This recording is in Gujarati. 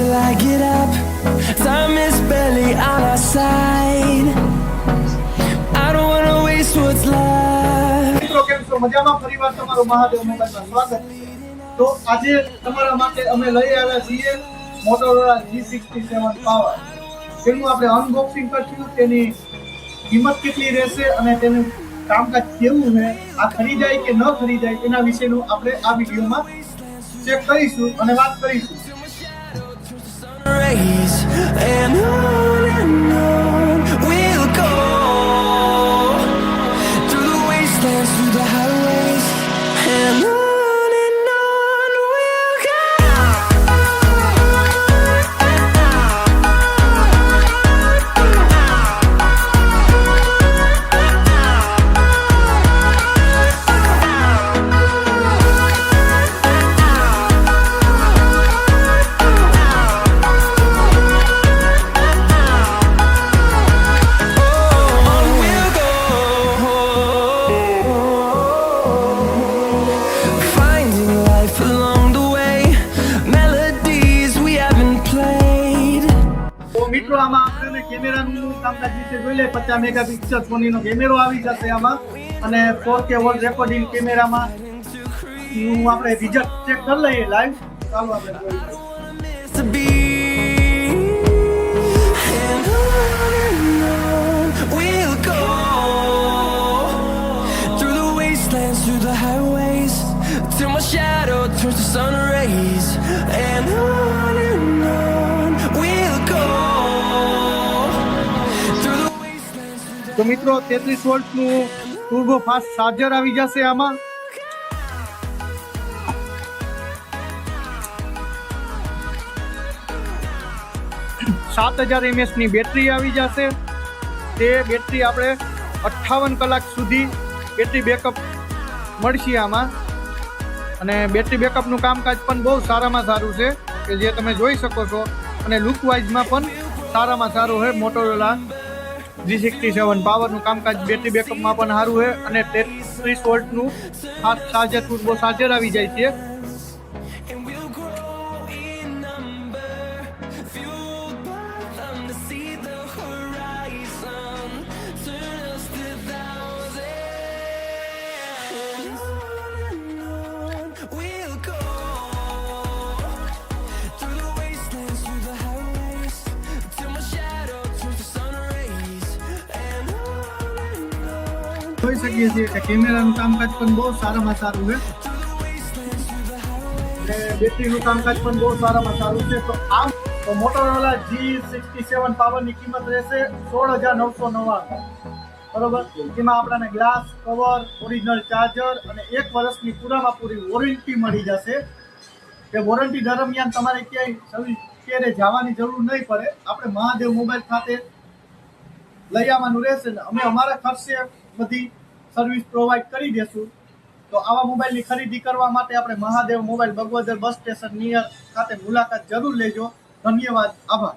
till I get up. Time is barely on our side. I don't wanna waste what's left. મિત્રો કેમ છો? મજામાં? ફરીવાર તમારું મહાદેવ મોબાઈલમાં સ્વાગત છે. તો આજે તમારા માટે અમે લઈ આવ્યા છીએ મોટોરોલા G67 પાવર. તેનું આપણે અનબોક્સિંગ કરશું, તેની કિંમત કેટલી રહેશે અને તેનું કામકાજ કેવું છે, આ ખરીદાય કે ન ખરીદાય તેના વિશેનું આપણે આ વિડીયોમાં ચેક કરીશું અને વાત કરીશું. Rays and on we'll go through the wastelands, through the highways, and on we'll go. મિત્રો આમાં આપણે કેમેરાનું કામકાજ વિશે જોઈ લે. 50 મેગાપિક્સલ સોનીનો કેમેરો આવી જશે આમાં અને 4K વર્લ્ડ રેકોર્ડિંગ કેમેરામાં આપણે રિઝલ્ટ ચેક કરી લઈએ લાઈવ. ચાલો આપણે જોઈએ. To be and on we'll go through the wastelands, through the highways, till my shadow turns to sun rays, and on we'll go through the wastelands, through the તો મિત્રો 33 વોલ્ટનું ટર્બો ફાસ્ટ ચાર્જર આવી જશે આમાં. સાત 7000 mAh ની બેટરી આવી જશે. તે બેટરી આપણે 58 કલાક સુધી બેટરી બેકઅપ મળશે આમાં અને બેટરી બેકઅપનું કામકાજ પણ બહુ સારામાં સારું છે કે જે તમે જોઈ શકો છો અને લુક વાઇઝમાં પણ સારામાં સારું છે. મોટોરોલા G67 પાવરનું કામકાજ બેટરી બેકઅપમાં પણ સારું છે અને 33 વોલ્ટનું ફાસ્ટ ચાર્જર ટર્બો ચાર્જર આવી જાય છે. and we'll grow in number, fueled by them to see the horizon, turn us to thousands. And on we'll go through the wastelands, through the highways, till my shadow turns to sun rays, and on જોઈ શકીએ છીએ કે કેમેરાનું કામકાજ પણ બહુ સારામાં સારું છે અને બેટરીનું કામકાજ પણ બહુ સારામાં સારું છે. તો આ મોટોરોલા G67 પાવરની કિંમત રહેશે 16,999. બરોબર. એમાં આપણને ગ્લાસ કવર, ઓરિજિનલ ચાર્જર અને 1 વર્ષની પૂરામાં પૂરી વોરંટી મળી જશે. કે વોરંટી દરમિયાન તમારે ક્યાંય સર્વિસ ક્યારે જવાની જરૂર નહીં પડે. આપણે મહાદેવ મોબાઈલ ખાતે લઈ આવવાનું રહેશે ને અમે અમારા ખર્ચે બધી સર્વિસ પ્રોવાઈડ કરી દેશું. તો આવા મોબાઈલની ખરીદી કરવા માટે આપણે Mahadev mobile Bagvadar bus station near ખાતે મુલાકાત જરૂર લેજો. ધન્યવાદ. આભાર.